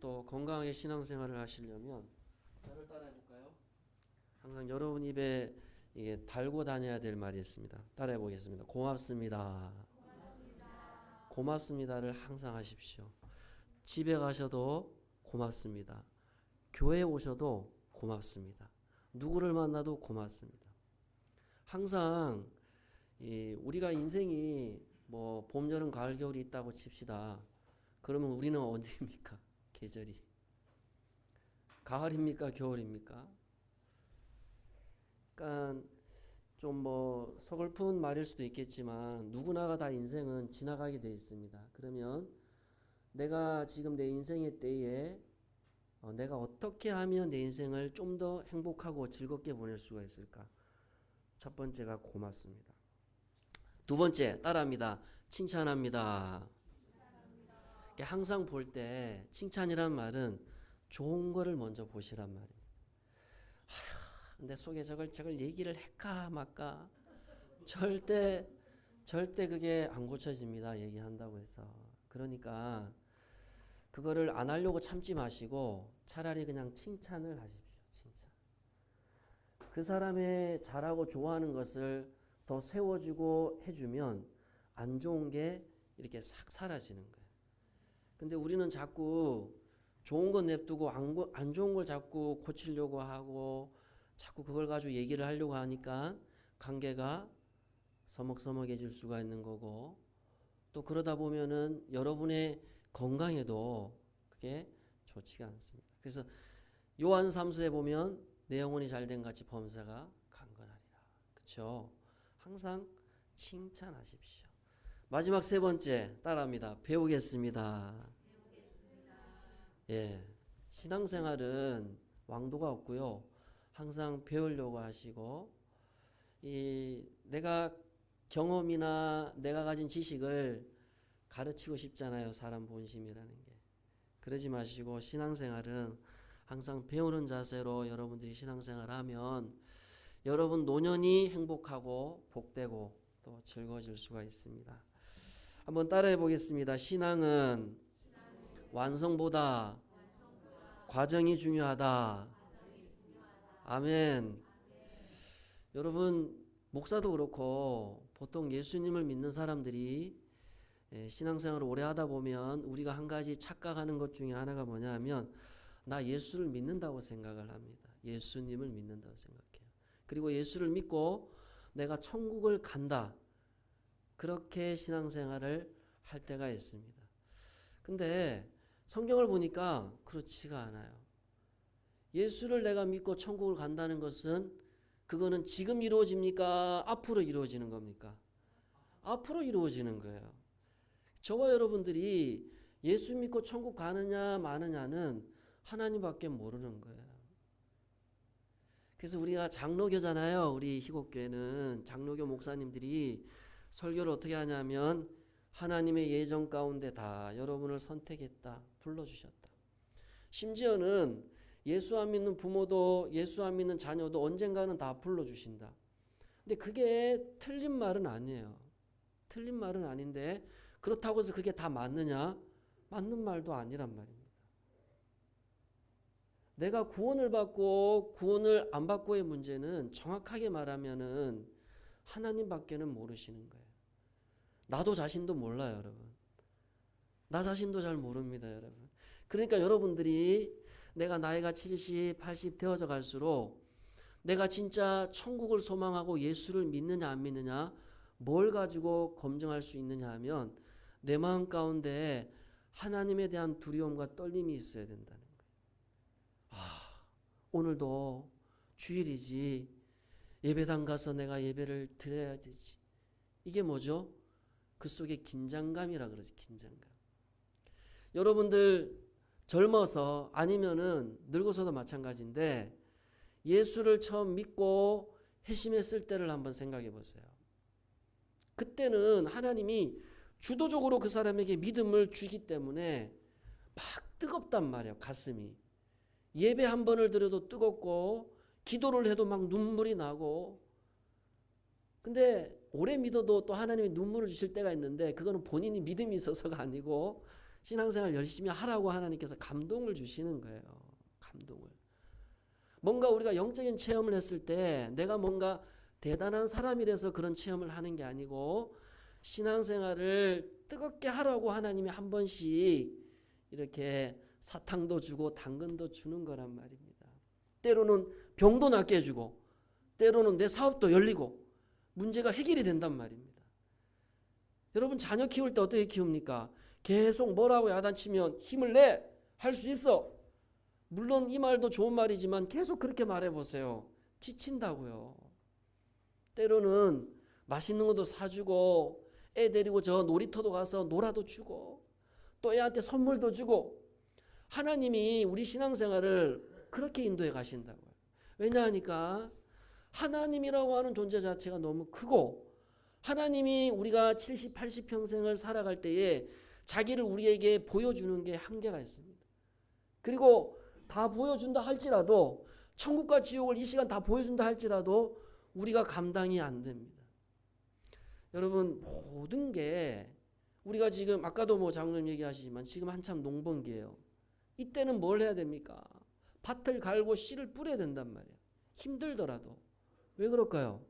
또 건강하게 신앙생활을 하시려면 저를 따라해 볼까요? 항상 여러분 입에 이게 달고 다녀야 될 말이 있습니다. 따라해 보겠습니다. 고맙습니다. 고맙습니다를 항상 하십시오. 집에 가셔도 고맙습니다. 교회 오셔도 고맙습니다. 누구를 만나도 고맙습니다. 항상 우리가 인생이 뭐 봄, 여름, 가을, 겨울이 있다고 칩시다. 그러면 우리는 어디입니까? 계절이 가을입니까? 겨울입니까? 그러니까 좀 뭐 서글픈 말일 수도 있겠지만 누구나가 다 인생은 지나가게 돼 있습니다. 그러면 내가 지금 내 인생의 때에 내가 어떻게 하면 내 인생을 좀 더 행복하고 즐겁게 보낼 수가 있을까? 첫 번째가 고맙습니다. 두 번째 따라합니다. 칭찬합니다. 항상 볼 때 칭찬이란 말은 좋은 거를 먼저 보시란 말이에요. 근데 속에 저걸 얘기를 할까 말까 절대 그게 안 고쳐집니다. 얘기한다고 해서. 그러니까 그거를 안 하려고 참지 마시고 차라리 그냥 칭찬을 하십시오. 칭찬. 그 사람의 잘하고 좋아하는 것을 더 세워주고 해주면 안 좋은 게 이렇게 싹 사라지는 거예요. 근데 우리는 자꾸 좋은 건 냅두고 안 좋은 걸 자꾸 고치려고 하고 자꾸 그걸 가지고 얘기를 하려고 하니까 관계가 서먹서먹해질 수가 있는 거고, 또 그러다 보면은 여러분의 건강에도 그게 좋지가 않습니다. 그래서 요한 3서에 보면 내 영혼이 잘된 같이 범사가 강건하리라. 그렇죠? 항상 칭찬하십시오. 마지막 세 번째 따라합니다. 배우겠습니다. 예, 신앙생활은 왕도가 없고요. 항상 배우려고 하시고, 내가 경험이나 내가 가진 지식을 가르치고 싶잖아요. 사람 본심이라는 게. 그러지 마시고 신앙생활은 항상 배우는 자세로 여러분들이 신앙생활하면 여러분 노년이 행복하고 복되고 또 즐거워질 수가 있습니다. 한번 따라해 보겠습니다. 신앙은 완성보다 과정이 중요하다. 아멘. 여러분 목사도 그렇고 보통 예수님을 믿는 사람들이 신앙생활을 오래 하다 보면 우리가 한 가지 착각하는 것 중에 하나가 뭐냐면 나 예수를 믿는다고 생각을 합니다. 예수님을 믿는다고 생각해요. 그리고 예수를 믿고 내가 천국을 간다. 그렇게 신앙생활을 할 때가 있습니다. 근데 성경을 보니까 그렇지가 않아요. 예수를 내가 믿고 천국을 간다는 것은 그거는 지금 이루어집니까? 앞으로 이루어지는 겁니까? 앞으로 이루어지는 거예요. 저와 여러분들이 예수 믿고 천국 가느냐 마느냐는 하나님밖에 모르는 거예요. 그래서 우리가 장로교잖아요. 우리 희곡교회는 장로교 목사님들이 설교를 어떻게 하냐면 하나님의 예정 가운데 다 여러분을 선택했다. 불러주셨다. 심지어는 예수 안 믿는 부모도 예수 안 믿는 자녀도 언젠가는 다 불러주신다. 근데 그게 틀린 말은 아니에요. 틀린 말은 아닌데 그렇다고 해서 그게 다 맞느냐? 맞는 말도 아니란 말입니다. 내가 구원을 받고 구원을 안 받고의 문제는 정확하게 말하면은 하나님밖에는 모르시는 거예요. 나도 자신도 몰라요, 여러분. 나 자신도 잘 모릅니다, 여러분. 그러니까 여러분들이 내가 나이가 70, 80 되어져 갈수록 내가 진짜 천국을 소망하고 예수를 믿느냐 안 믿느냐 뭘 가지고 검증할 수 있느냐 하면 내 마음 가운데 하나님에 대한 두려움과 떨림이 있어야 된다는 거예요. 오늘도 주일이지 예배당 가서 내가 예배를 드려야 되지. 이게 뭐죠? 그 속에 긴장감이라 그러지. 긴장감. 여러분들 젊어서 아니면은 늙어서도 마찬가지인데 예수를 처음 믿고 회심했을 때를 한번 생각해 보세요. 그때는 하나님이 주도적으로 그 사람에게 믿음을 주기 때문에 막 뜨겁단 말이에요. 가슴이. 예배 한 번을 드려도 뜨겁고 기도를 해도 막 눈물이 나고. 근데 오래 믿어도 또 하나님이 눈물을 주실 때가 있는데 그거는 본인이 믿음이 있어서가 아니고 신앙생활 열심히 하라고 하나님께서 감동을 주시는 거예요. 감동을. 뭔가 우리가 영적인 체험을 했을 때 내가 뭔가 대단한 사람이라서 그런 체험을 하는 게 아니고 신앙생활을 뜨겁게 하라고 하나님이 한 번씩 이렇게 사탕도 주고 당근도 주는 거란 말입니다. 때로는 병도 낫게 해주고 때로는 내 사업도 열리고 문제가 해결이 된단 말입니다. 여러분 자녀 키울 때 어떻게 키웁니까? 계속 뭐라고 야단치면 힘을 내! 할 수 있어! 물론 이 말도 좋은 말이지만 계속 그렇게 말해보세요. 지친다고요. 때로는 맛있는 것도 사주고 애 데리고 저 놀이터도 가서 놀아도 주고 또 애한테 선물도 주고 하나님이 우리 신앙생활을 그렇게 인도해 가신다고요. 왜냐하니까 하나님이라고 하는 존재 자체가 너무 크고 하나님이 우리가 70, 80평생을 살아갈 때에 자기를 우리에게 보여주는 게 한계가 있습니다. 그리고 다 보여준다 할지라도 천국과 지옥을 이 시간 다 보여준다 할지라도 우리가 감당이 안 됩니다. 여러분 모든 게 우리가 지금 아까도 뭐 장로님 얘기하시지만 지금 한참 농번기예요. 이때는 뭘 해야 됩니까? 밭을 갈고 씨를 뿌려야 된단 말이에요. 힘들더라도. 왜 그럴까요?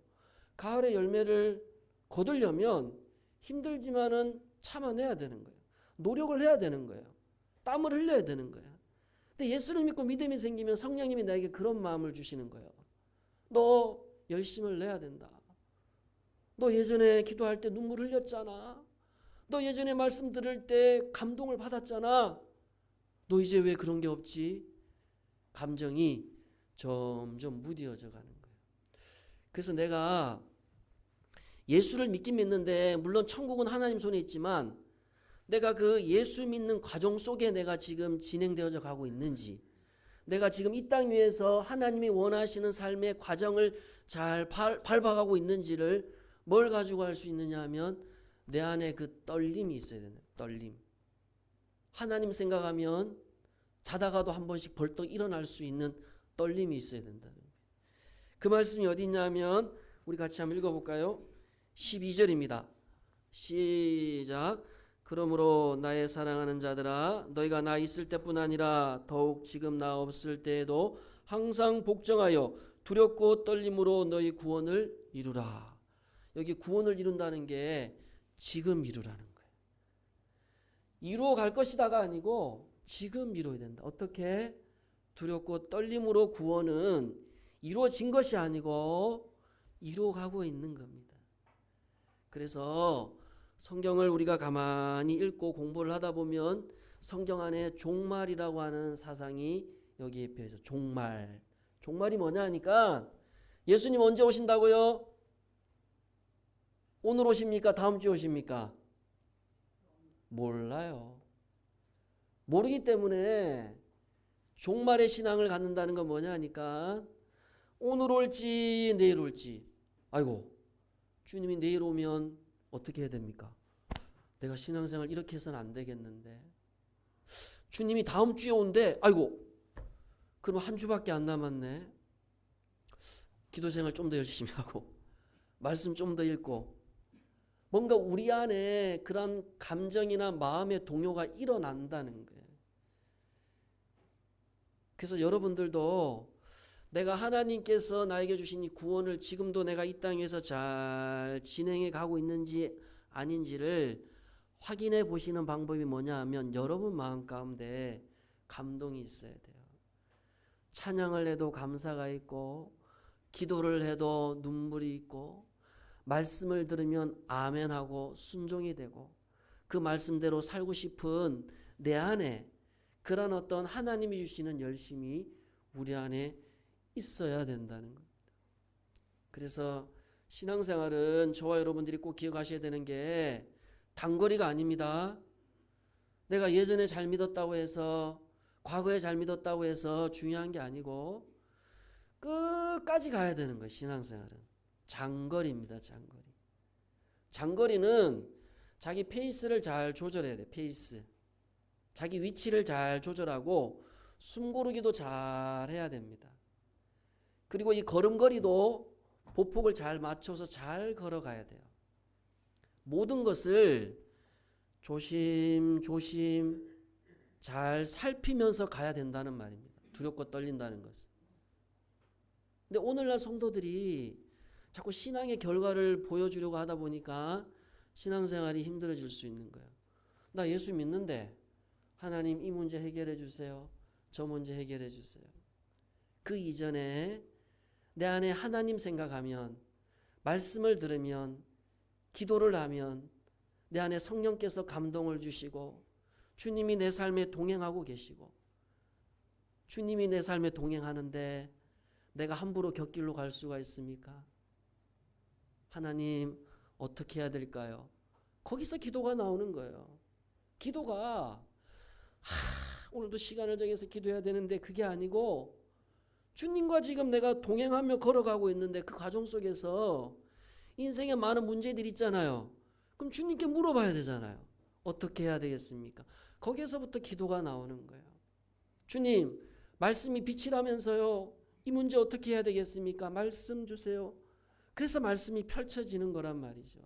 가을에 열매를 거두려면 힘들지만은 참아내야 되는 거예요. 노력을 해야 되는 거예요. 땀을 흘려야 되는 거예요. 근데 예수를 믿고 믿음이 생기면 성령님이 나에게 그런 마음을 주시는 거예요. 너 열심을 내야 된다. 너 예전에 기도할 때 눈물 흘렸잖아. 너 예전에 말씀 들을 때 감동을 받았잖아. 너 이제 왜 그런 게 없지? 감정이 점점 무뎌져 가는 거예요. 그래서 내가 예수를 믿긴 믿는데 물론 천국은 하나님 손에 있지만 내가 그 예수 믿는 과정 속에 내가 지금 진행되어져 가고 있는지 내가 지금 이 땅 위에서 하나님이 원하시는 삶의 과정을 잘 밟아가고 있는지를 뭘 가지고 할 수 있느냐 하면 내 안에 그 떨림이 있어야 된다. 떨림. 하나님 생각하면 자다가도 한 번씩 벌떡 일어날 수 있는 떨림이 있어야 된다는 거예요. 그 말씀이 어디 있냐면 우리 같이 한번 읽어볼까요? 12절입니다. 시작. 그러므로 나의 사랑하는 자들아 너희가 나 있을 때뿐 아니라 더욱 지금 나 없을 때에도 항상 복종하여 두렵고 떨림으로 너희 구원을 이루라. 여기 구원을 이룬다는 게 지금 이루라는 거예요. 이루어 갈 것이다가 아니고 지금 이루어야 된다. 어떻게? 두렵고 떨림으로 구원은 이루어진 것이 아니고 이루어가고 있는 겁니다. 그래서 성경을 우리가 가만히 읽고 공부를 하다 보면 성경 안에 종말이라고 하는 사상이 여기에 표해서 종말. 종말이 뭐냐 하니까 예수님 언제 오신다고요? 오늘 오십니까? 다음 주에 오십니까? 몰라요. 모르기 때문에 종말의 신앙을 갖는다는 건 뭐냐 하니까 오늘 올지 내일 올지 아이고 주님이 내일 오면 어떻게 해야 됩니까? 내가 신앙생활 이렇게 해서는 안 되겠는데 주님이 다음 주에 온대 아이고 그럼 한 주밖에 안 남았네. 기도생활 좀 더 열심히 하고 말씀 좀 더 읽고 뭔가 우리 안에 그런 감정이나 마음의 동요가 일어난다는 거예요. 그래서 여러분들도 내가 하나님께서 나에게 주신 이 구원을 지금도 내가 이 땅에서 잘 진행해 가고 있는지 아닌지를 확인해 보시는 방법이 뭐냐 하면 여러분 마음 가운데 감동이 있어야 돼요. 찬양을 해도 감사가 있고 기도를 해도 눈물이 있고 말씀을 들으면 아멘하고 순종이 되고 그 말씀대로 살고 싶은 내 안에 그런 어떤 하나님이 주시는 열심이 우리 안에 있어야 된다는 겁니다. 그래서 신앙생활은 저와 여러분들이 꼭 기억하셔야 되는 게 단거리가 아닙니다. 내가 예전에 잘 믿었다고 해서 과거에 잘 믿었다고 해서 중요한 게 아니고 끝까지 가야 되는 거예요. 신앙생활은 장거리입니다. 장거리. 장거리는 자기 페이스를 잘 조절해야 돼. 페이스. 자기 위치를 잘 조절하고 숨고르기도 잘 해야 됩니다. 그리고 이 걸음걸이도 보폭을 잘 맞춰서 잘 걸어가야 돼요. 모든 것을 조심조심 잘 살피면서 가야 된다는 말입니다. 두렵고 떨린다는 것은. 근데 오늘날 성도들이 자꾸 신앙의 결과를 보여주려고 하다 보니까 신앙생활이 힘들어질 수 있는 거예요. 나 예수 믿는데 하나님 이 문제 해결해 주세요. 저 문제 해결해 주세요. 그 이전에 내 안에 하나님 생각하면, 말씀을 들으면, 기도를 하면 내 안에 성령께서 감동을 주시고 주님이 내 삶에 동행하고 계시고, 주님이 내 삶에 동행하는데 내가 함부로 곁길로 갈 수가 있습니까? 하나님 어떻게 해야 될까요? 거기서 기도가 나오는 거예요. 기도가 오늘도 시간을 정해서 기도해야 되는데 그게 아니고, 주님과 지금 내가 동행하며 걸어가고 있는데 그 과정 속에서 인생에 많은 문제들이 있잖아요. 그럼 주님께 물어봐야 되잖아요. 어떻게 해야 되겠습니까? 거기에서부터 기도가 나오는 거예요. 주님, 말씀이 빛이라면서요. 이 문제 어떻게 해야 되겠습니까? 말씀 주세요. 그래서 말씀이 펼쳐지는 거란 말이죠.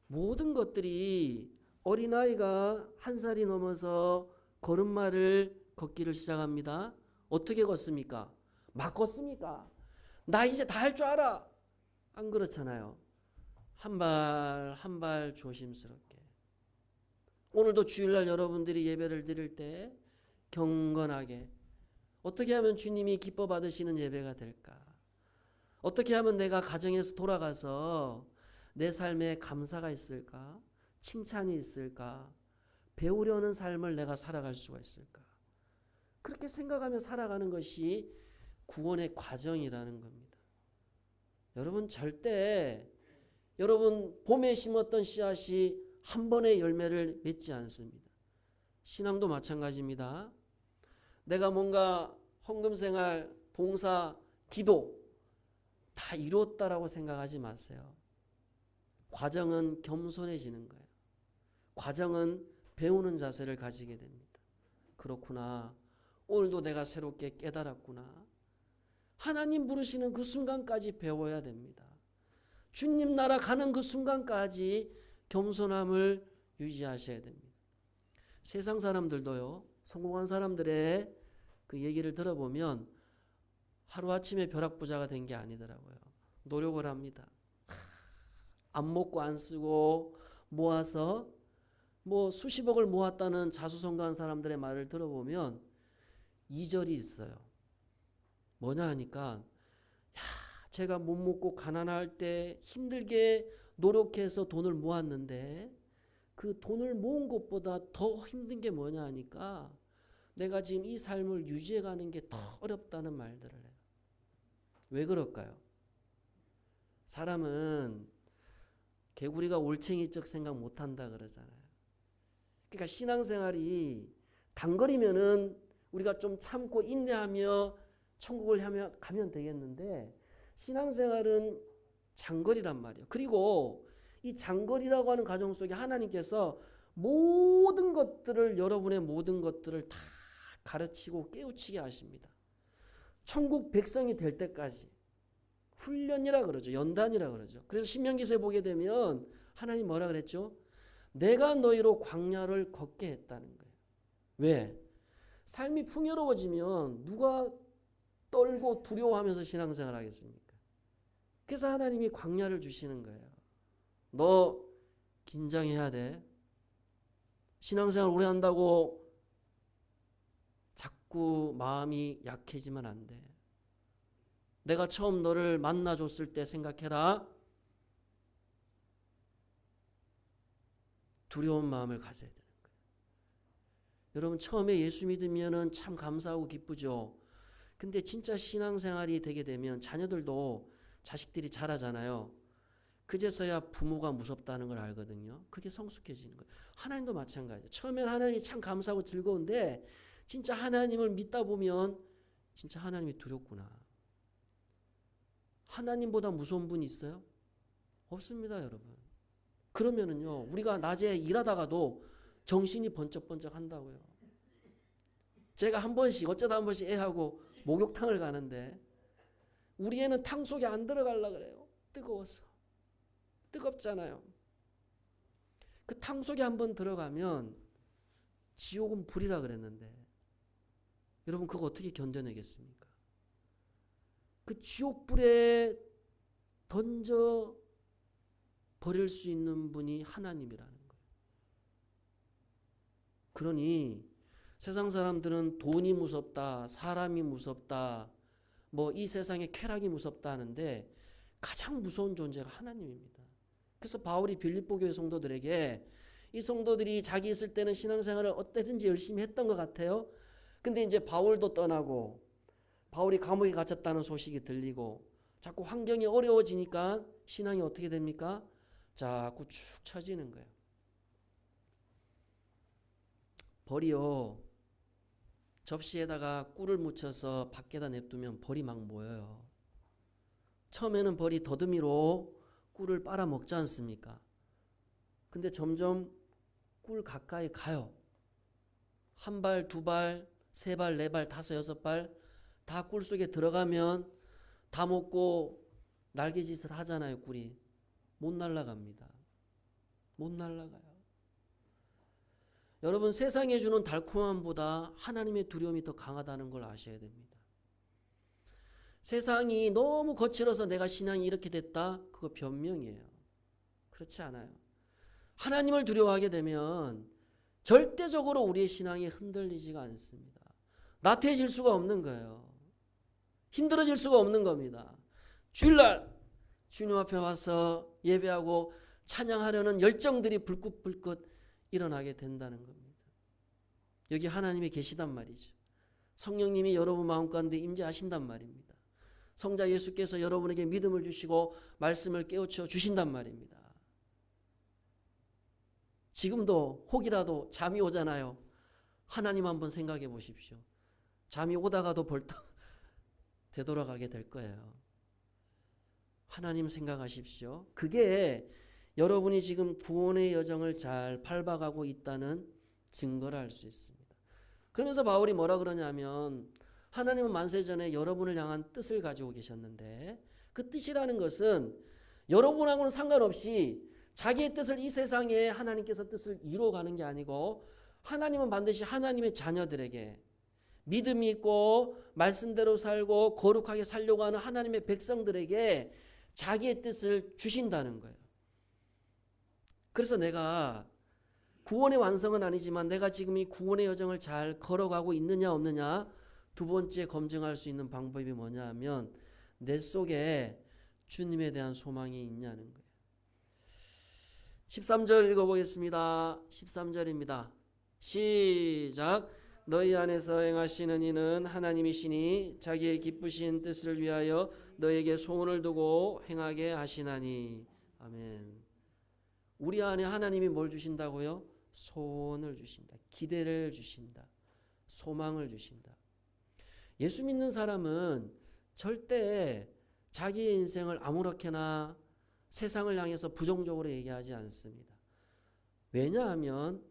모든 것들이 어린아이가 1살이 넘어서 걸음마를 걷기를 시작합니다. 어떻게 걷습니까? 막 걷습니까? 나 이제 다 할 줄 알아. 안 그렇잖아요. 한 발 한 발 조심스럽게. 오늘도 주일날 여러분들이 예배를 드릴 때 경건하게, 어떻게 하면 주님이 기뻐 받으시는 예배가 될까? 어떻게 하면 내가 가정에서 돌아가서 내 삶에 감사가 있을까? 칭찬이 있을까? 배우려는 삶을 내가 살아갈 수가 있을까? 그렇게 생각하며 살아가는 것이 구원의 과정이라는 겁니다. 여러분, 절대 여러분 봄에 심었던 씨앗이 한 번의 열매를 맺지 않습니다. 신앙도 마찬가지입니다. 내가 뭔가 헌금생활, 봉사, 기도 다 이루었다라고 생각하지 마세요. 과정은 겸손해지는 거예요. 과정은 배우는 자세를 가지게 됩니다. 그렇구나. 오늘도 내가 새롭게 깨달았구나. 하나님 부르시는 그 순간까지 배워야 됩니다. 주님 나라 가는 그 순간까지 겸손함을 유지하셔야 됩니다. 세상 사람들도요, 성공한 사람들의 그 얘기를 들어보면 하루아침에 벼락부자가 된 게 아니더라고요. 노력을 합니다. 안 먹고 안 쓰고 모아서 뭐 수십억을 모았다는 자수성가한 사람들의 말을 들어보면 2절이 있어요. 뭐냐 하니까, 제가 못 먹고 가난할 때 힘들게 노력해서 돈을 모았는데 그 돈을 모은 것보다 더 힘든 게 뭐냐 하니까 내가 지금 이 삶을 유지해가는 게 더 어렵다는 말들을 해요. 왜 그럴까요? 사람은 개구리가 올챙이적 생각 못한다 그러잖아요. 그러니까 신앙생활이 단거리면은 우리가 좀 참고 인내하며 천국을 가면 되겠는데, 신앙생활은 장거리란 말이에요. 그리고 이 장거리라고 하는 과정 속에 하나님께서 모든 것들을, 여러분의 모든 것들을 다 가르치고 깨우치게 하십니다. 천국 백성이 될 때까지 훈련이라 그러죠. 연단이라 그러죠. 그래서 신명기서에 보게 되면 하나님 뭐라 그랬죠? 내가 너희로 광야를 걷게 했다는 거예요. 왜? 삶이 풍요로워지면 누가 떨고 두려워하면서 신앙생활 하겠습니까? 그래서 하나님이 광야를 주시는 거예요. 너 긴장해야 돼. 신앙생활 오래 한다고 자꾸 마음이 약해지면 안 돼. 내가 처음 너를 만나줬을 때 생각해라. 두려운 마음을 가져야 되는 거예요. 여러분, 처음에 예수 믿으면은 참 감사하고 기쁘죠. 근데 진짜 신앙생활이 되게 되면 자녀들도, 자식들이 자라잖아요. 그제서야 부모가 무섭다는 걸 알거든요. 그게 성숙해지는 거예요. 하나님도 마찬가지예요. 처음엔 하나님이 참 감사하고 즐거운데 진짜 하나님을 믿다 보면 진짜 하나님이 두렵구나. 하나님보다 무서운 분이 있어요? 없습니다, 여러분. 그러면은요, 우리가 낮에 일하다가도 정신이 번쩍번쩍 한다고요. 제가 한 번씩, 어쩌다 한 번씩 애하고 목욕탕을 가는데 우리 애는 탕 속에 안 들어가려고 그래요. 뜨거워서. 뜨겁잖아요. 그 탕 속에 한번 들어가면 지옥은 불이라 그랬는데 여러분 그거 어떻게 견뎌내겠습니까? 그 지옥불에 던져 버릴 수 있는 분이 하나님이라는 거예요. 그러니 세상 사람들은 돈이 무섭다, 사람이 무섭다, 뭐 이 세상의 쾌락이 무섭다 하는데 가장 무서운 존재가 하나님입니다. 그래서 바울이 빌립보 교회 성도들에게, 이 성도들이 자기 있을 때는 신앙생활을 어때든지 열심히 했던 것 같아요. 근데 이제 바울도 떠나고 바울이 감옥에 갇혔다는 소식이 들리고 자꾸 환경이 어려워지니까 신앙이 어떻게 됩니까? 자꾸 축 처지는 거예요. 벌이요, 접시에다가 꿀을 묻혀서 밖에다 냅두면 벌이 막 모여요. 처음에는 벌이 더듬이로 꿀을 빨아먹지 않습니까? 근데 점점 꿀 가까이 가요. 한 발, 두 발, 세 발, 네 발, 다섯, 여섯 발 다 꿀 속에 들어가면 다 먹고 날개짓을 하잖아요. 꿀이 못 날아갑니다. 못 날아가요. 여러분, 세상에 주는 달콤함보다 하나님의 두려움이 더 강하다는 걸 아셔야 됩니다. 세상이 너무 거칠어서 내가 신앙이 이렇게 됐다, 그거 변명이에요. 그렇지 않아요. 하나님을 두려워하게 되면 절대적으로 우리의 신앙이 흔들리지가 않습니다. 나태해질 수가 없는 거예요. 힘들어질 수가 없는 겁니다. 주일날 주님 앞에 와서 예배하고 찬양하려는 열정들이 불긋불긋 일어나게 된다는 겁니다. 여기 하나님이 계시단 말이죠. 성령님이 여러분 마음 가운데 임재하신단 말입니다. 성자 예수께서 여러분에게 믿음을 주시고 말씀을 깨우쳐 주신단 말입니다. 지금도 혹이라도 잠이 오잖아요. 하나님 한번 생각해 보십시오. 잠이 오다가도 벌떡 되돌아가게 될 거예요. 하나님 생각하십시오. 그게 여러분이 지금 구원의 여정을 잘 밟아가고 있다는 증거를 알 수 있습니다. 그러면서 바울이 뭐라 그러냐면, 하나님은 만세전에 여러분을 향한 뜻을 가지고 계셨는데 그 뜻이라는 것은 여러분하고는 상관없이 자기의 뜻을 이 세상에 하나님께서 뜻을 이루어가는 게 아니고, 하나님은 반드시 하나님의 자녀들에게 믿음이 있고 말씀대로 살고 거룩하게 살려고 하는 하나님의 백성들에게 자기의 뜻을 주신다는 거예요. 그래서 내가 구원의 완성은 아니지만 내가 지금 이 구원의 여정을 잘 걸어가고 있느냐 없느냐, 두 번째 검증할 수 있는 방법이 뭐냐 하면 내 속에 주님에 대한 소망이 있냐는 거예요. 13절 읽어보겠습니다. 13절입니다. 시작. 너희 안에서 행하시는 이는 하나님이시니 자기의 기쁘신 뜻을 위하여 너에게 소원을 두고 행하게 하시나니. 아멘. 우리 안에 하나님이 뭘 주신다고요? 소원을 주신다. 기대를 주신다. 소망을 주신다. 예수 믿는 사람은 절대 자기의 인생을 아무렇게나 세상을 향해서 부정적으로 얘기하지 않습니다. 왜냐하면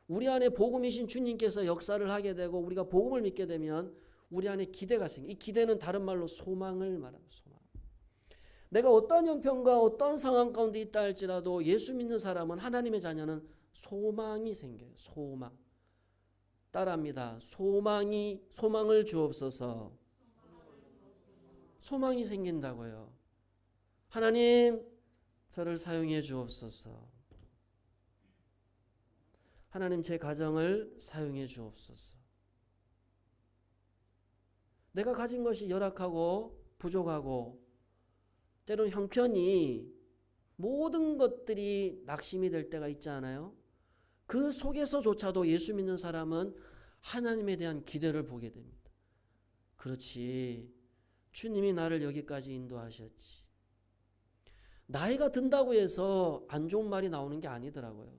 우리 안에 복음이신 주님께서 역사를 하게 되고 우리가 복음을 믿게 되면 우리 안에 기대가 생겨요. 이 기대는 다른 말로 소망을 말합니다. 소망. 내가 어떤 형편과 어떤 상황 가운데 있다 할지라도 예수 믿는 사람은, 하나님의 자녀는 소망이 생겨요. 소망. 따라합니다. 소망을 주옵소서. 소망이 생긴다고요. 하나님, 저를 사용해 주옵소서. 하나님, 제 가정을 사용해 주옵소서. 내가 가진 것이 열악하고 부족하고 때로는 형편이 모든 것들이 낙심이 될 때가 있지 않아요? 그 속에서조차도 예수 믿는 사람은 하나님에 대한 기대를 보게 됩니다. 그렇지, 주님이 나를 여기까지 인도하셨지. 나이가 든다고 해서 안 좋은 말이 나오는 게 아니더라고요.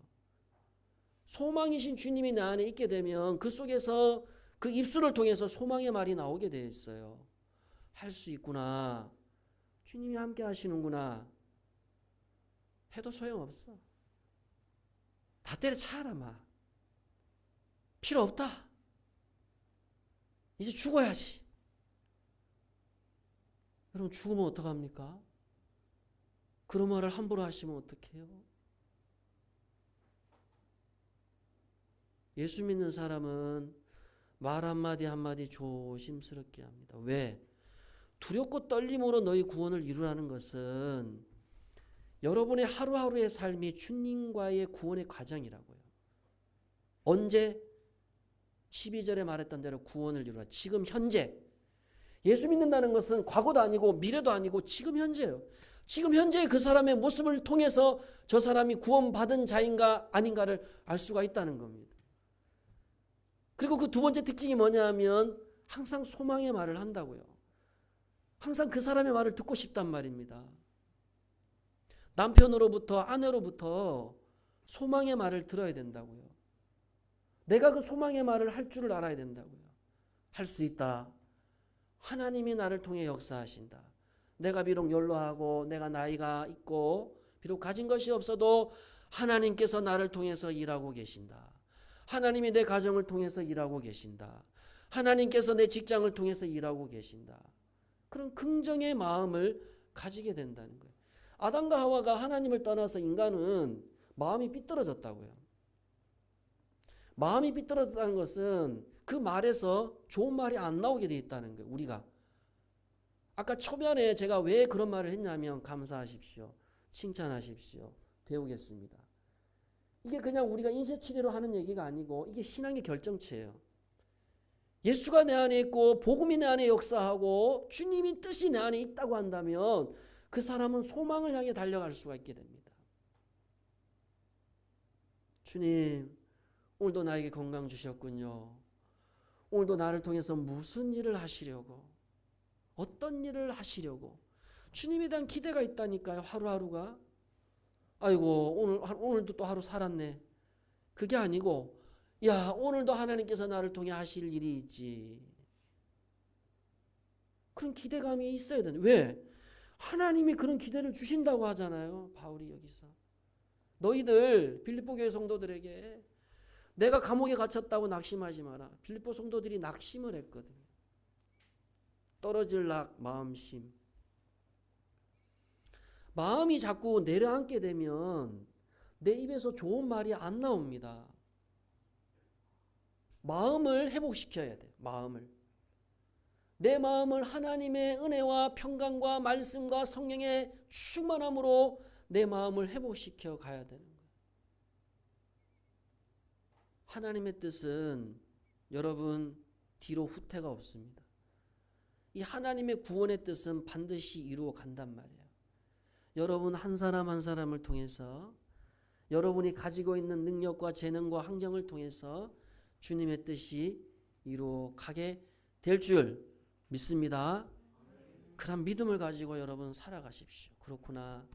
소망이신 주님이 내 안에 있게 되면 그 속에서 그 입술을 통해서 소망의 말이 나오게 되어 있어요. 할 수 있구나. 주님이 함께 하시는구나. 해도 소용없어. 다 때려차라 마. 필요 없다. 이제 죽어야지. 여러분, 죽으면 어떡합니까? 그런 말을 함부로 하시면 어떡해요? 예수 믿는 사람은 말 한마디 한마디 조심스럽게 합니다. 왜? 두렵고 떨림으로 너희 구원을 이루라는 것은 여러분의 하루하루의 삶이 주님과의 구원의 과정이라고요. 언제? 12절에 말했던 대로 구원을 이루라. 지금 현재. 예수 믿는다는 것은 과거도 아니고 미래도 아니고 지금 현재예요. 지금 현재 그 사람의 모습을 통해서 저 사람이 구원받은 자인가 아닌가를 알 수가 있다는 겁니다. 그리고 그 두 번째 특징이 뭐냐면 항상 소망의 말을 한다고요. 항상 그 사람의 말을 듣고 싶단 말입니다. 남편으로부터 아내로부터 소망의 말을 들어야 된다고요. 내가 그 소망의 말을 할 줄을 알아야 된다고요. 할 수 있다. 하나님이 나를 통해 역사하신다. 내가 비록 연로하고 내가 나이가 있고 비록 가진 것이 없어도 하나님께서 나를 통해서 일하고 계신다. 하나님이 내 가정을 통해서 일하고 계신다. 하나님께서 내 직장을 통해서 일하고 계신다. 그런 긍정의 마음을 가지게 된다는 거예요. 아담과 하와가 하나님을 떠나서 인간은 마음이 삐뚤어졌다고요. 마음이 삐뚤어졌다는 것은 그 말에서 좋은 말이 안 나오게 돼 있다는 거예요. 우리가. 아까 초면에 제가 왜 그런 말을 했냐면 감사하십시오. 칭찬하십시오. 배우겠습니다. 이게 그냥 우리가 인쇄치레로 하는 얘기가 아니고 이게 신앙의 결정체예요. 예수가 내 안에 있고 복음이 내 안에 역사하고 주님이 뜻이 내 안에 있다고 한다면 그 사람은 소망을 향해 달려갈 수가 있게 됩니다. 주님, 오늘도 나에게 건강 주셨군요. 오늘도 나를 통해서 무슨 일을 하시려고, 어떤 일을 하시려고 주님에 대한 기대가 있다니까요. 하루하루가. 아이고 오늘도 또 하루 살았네. 그게 아니고 야 오늘도 하나님께서 나를 통해 하실 일이 있지. 그런 기대감이 있어야 되는. 왜? 하나님이 그런 기대를 주신다고 하잖아요. 바울이 여기서. 너희들 빌립보 교회 성도들에게 내가 감옥에 갇혔다고 낙심하지 마라. 빌립보 성도들이 낙심을 했거든요. 떨어질락 마음심. 마음이 자꾸 내려앉게 되면 내 입에서 좋은 말이 안 나옵니다. 마음을 회복시켜야 돼요. 마음을. 내 마음을 하나님의 은혜와 평강과 말씀과 성령의 충만함으로 내 마음을 회복시켜 가야 되는 거예요. 하나님의 뜻은 여러분 뒤로 후퇴가 없습니다. 이 하나님의 구원의 뜻은 반드시 이루어 간단 말이에요. 여러분 한 사람 한 사람을 통해서 여러분이 가지고 있는 능력과 재능과 환경을 통해서 주님의 뜻이 이루어 가게 될 줄 믿습니다. 그런 믿음을 가지고 여러분 살아가십시오. 그렇구나.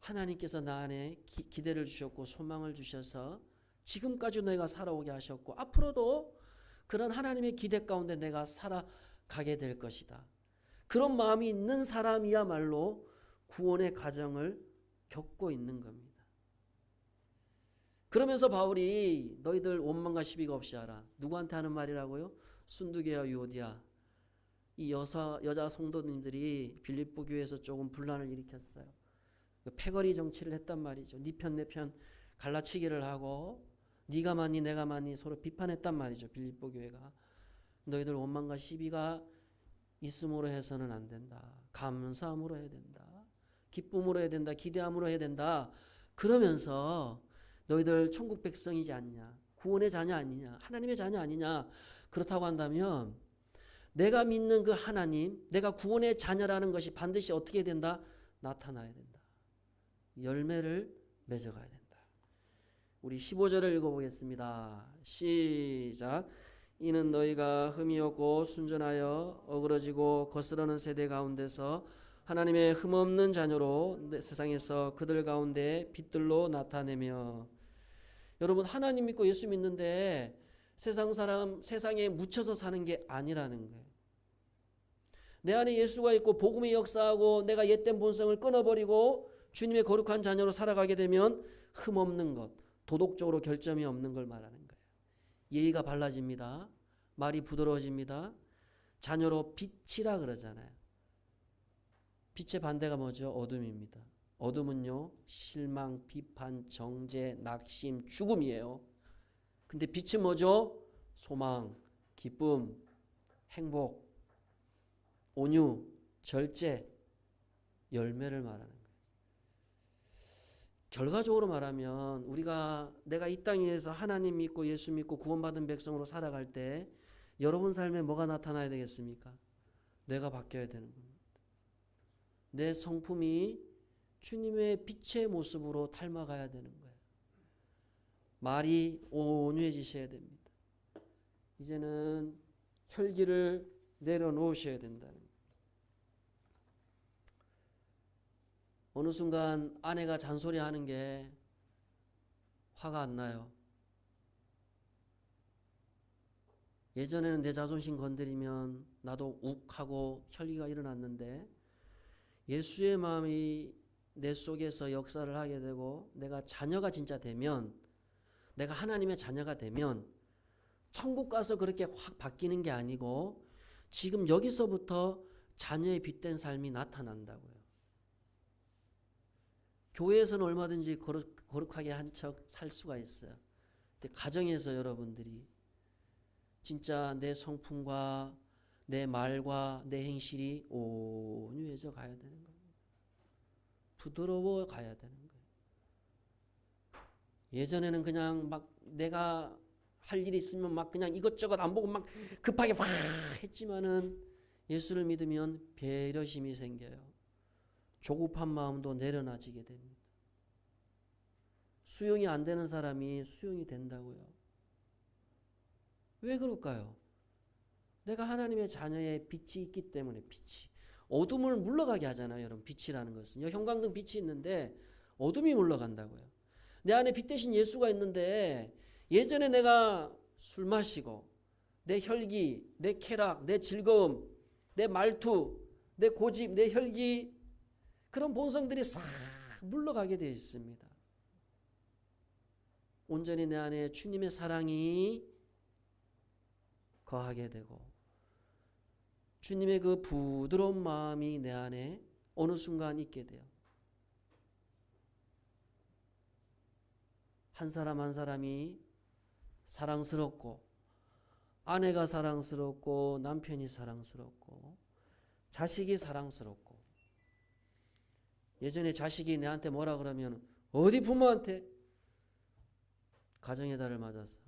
하나님께서 나 안에 기대를 주셨고 소망을 주셔서 지금까지 내가 살아오게 하셨고 앞으로도 그런 하나님의 기대 가운데 내가 살아가게 될 것이다. 그런 마음이 있는 사람이야말로 구원의 과정을 겪고 있는 겁니다. 그러면서 바울이 너희들 원망과 시비가 없이 하라. 누구한테 하는 말이라고요? 순두계와 유오디아. 이 여자 성도님들이 빌립보 교회에서 조금 분란을 일으켰어요. 패거리 정치를 했단 말이죠. 네 편 내 편 갈라치기를 하고 네가 많니 내가 많니 서로 비판했단 말이죠. 빌립보 교회가. 너희들 원망과 시비가 있음으로 해서는 안 된다. 감사함으로 해야 된다. 기쁨으로 해야 된다. 기대함으로 해야 된다. 그러면서 너희들 천국 백성이지 않냐. 구원의 자녀 아니냐. 하나님의 자녀 아니냐. 그렇다고 한다면 내가 믿는 그 하나님, 내가 구원의 자녀라는 것이 반드시 어떻게 된다? 나타나야 된다. 열매를 맺어가야 된다. 우리 15절을 읽어보겠습니다. 시작. 이는 너희가 흠이 없고 순전하여 어그러지고 거스르는 세대 가운데서 하나님의 흠없는 자녀로 세상에서 그들 가운데 빛들로 나타내며. 여러분 하나님 믿고 예수 믿는데 세상 사람 세상에 묻혀서 사는 게 아니라는 거예요. 내 안에 예수가 있고 복음이 역사하고 내가 옛된 본성을 끊어버리고 주님의 거룩한 자녀로 살아가게 되면 흠없는 것, 도덕적으로 결점이 없는 걸 말하는 거예요. 예의가 발라집니다. 말이 부드러워집니다. 자녀로 빛이라 그러잖아요. 빛의 반대가 뭐죠? 어둠입니다. 어둠은요 실망, 비판, 정죄, 낙심, 죽음이에요. 근데 빛은 뭐죠? 소망, 기쁨, 행복, 온유, 절제, 열매를 말하는 거예요. 결과적으로 말하면 내가 이 땅 위에서 하나님 믿고 예수 믿고 구원받은 백성으로 살아갈 때 여러분 삶에 뭐가 나타나야 되겠습니까? 내가 바뀌어야 되는 겁니다. 내 성품이 주님의 빛의 모습으로 닮아가야 되는 거예요. 말이 온유해지셔야 됩니다. 이제는 혈기를 내려놓으셔야 된다는 거예요. 어느 순간 아내가 잔소리하는 게 화가 안 나요. 예전에는 내 자존심 건드리면 나도 욱하고 혈기가 일어났는데 예수의 마음이 내 속에서 역사를 하게 되고 내가 자녀가 진짜 되면, 내가 하나님의 자녀가 되면 천국 가서 그렇게 확 바뀌는 게 아니고 지금 여기서부터 자녀의 빛된 삶이 나타난다고요. 교회에서는 얼마든지 거룩하게 한 척 살 수가 있어요. 근데 가정에서 여러분들이 진짜 내 성품과 내 말과 내 행실이 온유해져 가야 되는 거예요. 부드러워 가야 되는 거예요. 예전에는 그냥 막 내가 할 일이 있으면 막 그냥 이것저것 안 보고 막 급하게 막 했지만은 예수를 믿으면 배려심이 생겨요. 조급한 마음도 내려놔지게 됩니다. 수용이 안 되는 사람이 수용이 된다고요. 왜 그럴까요? 내가 하나님의 자녀의 빛이 있기 때문에. 빛이 어둠을 물러가게 하잖아요. 여러분, 빛이라는 것은 형광등 빛이 있는데 어둠이 물러간다고요. 내 안에 빛 대신 예수가 있는데 예전에 내가 술 마시고 내 혈기, 내 쾌락, 내 즐거움, 내 말투, 내 고집, 내 혈기, 그런 본성들이 싹 물러가게 되어 있습니다. 온전히 내 안에 주님의 사랑이 거하게 되고 주님의 그 부드러운 마음이 내 안에 어느 순간 있게 돼요. 한 사람 한 사람이 사랑스럽고, 아내가 사랑스럽고, 남편이 사랑스럽고, 자식이 사랑스럽고. 예전에 자식이 내한테 뭐라 그러면 어디 부모한테 가정의 달을 맞았어.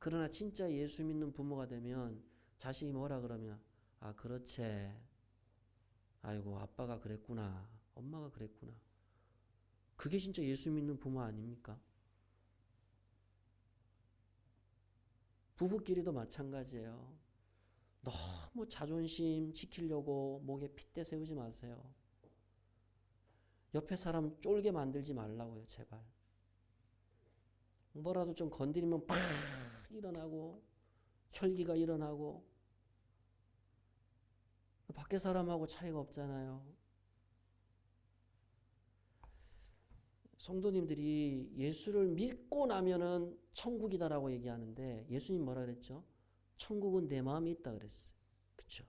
그러나 진짜 예수 믿는 부모가 되면 자식이 뭐라 그러면 아, 그렇지. 아이고, 아빠가 그랬구나. 엄마가 그랬구나. 그게 진짜 예수 믿는 부모 아닙니까? 부부끼리도 마찬가지예요. 너무 자존심 지키려고 목에 핏대 세우지 마세요. 옆에 사람 쫄게 만들지 말라고요, 제발. 뭐라도 좀 건드리면 팍 일어나고 혈기가 일어나고. 밖에 사람하고 차이가 없잖아요. 성도님들이 예수를 믿고 나면은 천국이다라고 얘기하는데 예수님 뭐라 그랬죠? 천국은 내 마음에 있다 그랬어요. 그렇죠?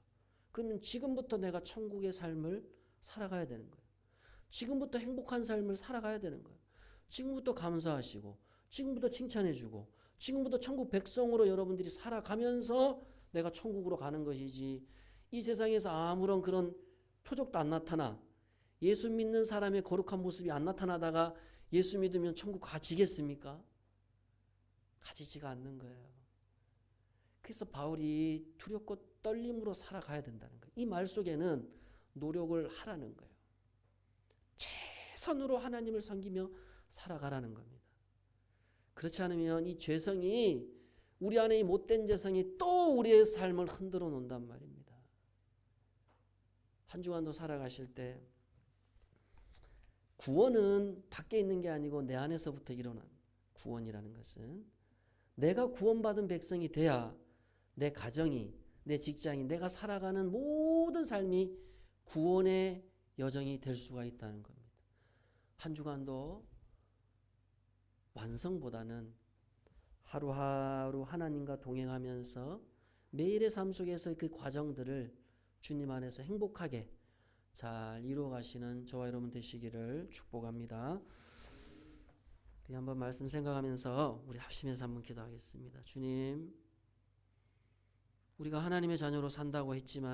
그러면 지금부터 내가 천국의 삶을 살아가야 되는 거예요. 지금부터 행복한 삶을 살아가야 되는 거예요. 지금부터 감사하시고, 지금부터 칭찬해주고, 지금부터 천국 백성으로 여러분들이 살아가면서 내가 천국으로 가는 것이지, 이 세상에서 아무런 그런 표적도 안 나타나, 예수 믿는 사람의 거룩한 모습이 안 나타나다가 예수 믿으면 천국 가지겠습니까? 가지지가 않는 거예요. 그래서 바울이 두렵고 떨림으로 살아가야 된다는 거예요. 이 말 속에는 노력을 하라는 거예요. 최선으로 하나님을 섬기며 살아가라는 겁니다. 그렇지 않으면 이 죄성이, 우리 안에 이 못된 죄성이 또 우리의 삶을 흔들어 놓는단 말입니다. 한 주간도 살아가실 때 구원은 밖에 있는 게 아니고 내 안에서부터 일어난 구원이라는 것은, 내가 구원받은 백성이 돼야 내 가정이, 내 직장이, 내가 살아가는 모든 삶이 구원의 여정이 될 수가 있다는 겁니다. 한 주간도 완성보다는 하루하루 하나님과 동행하면서 매일의 삶 속에서 그 과정들을 주님 안에서 행복하게 잘 이루어 가시는 저와 여러분 되시기를 축복합니다. 우리 한번 말씀 생각하면서 우리 합심해서 한번 기도하겠습니다. 주님, 우리가 하나님의 자녀로 산다고 했지만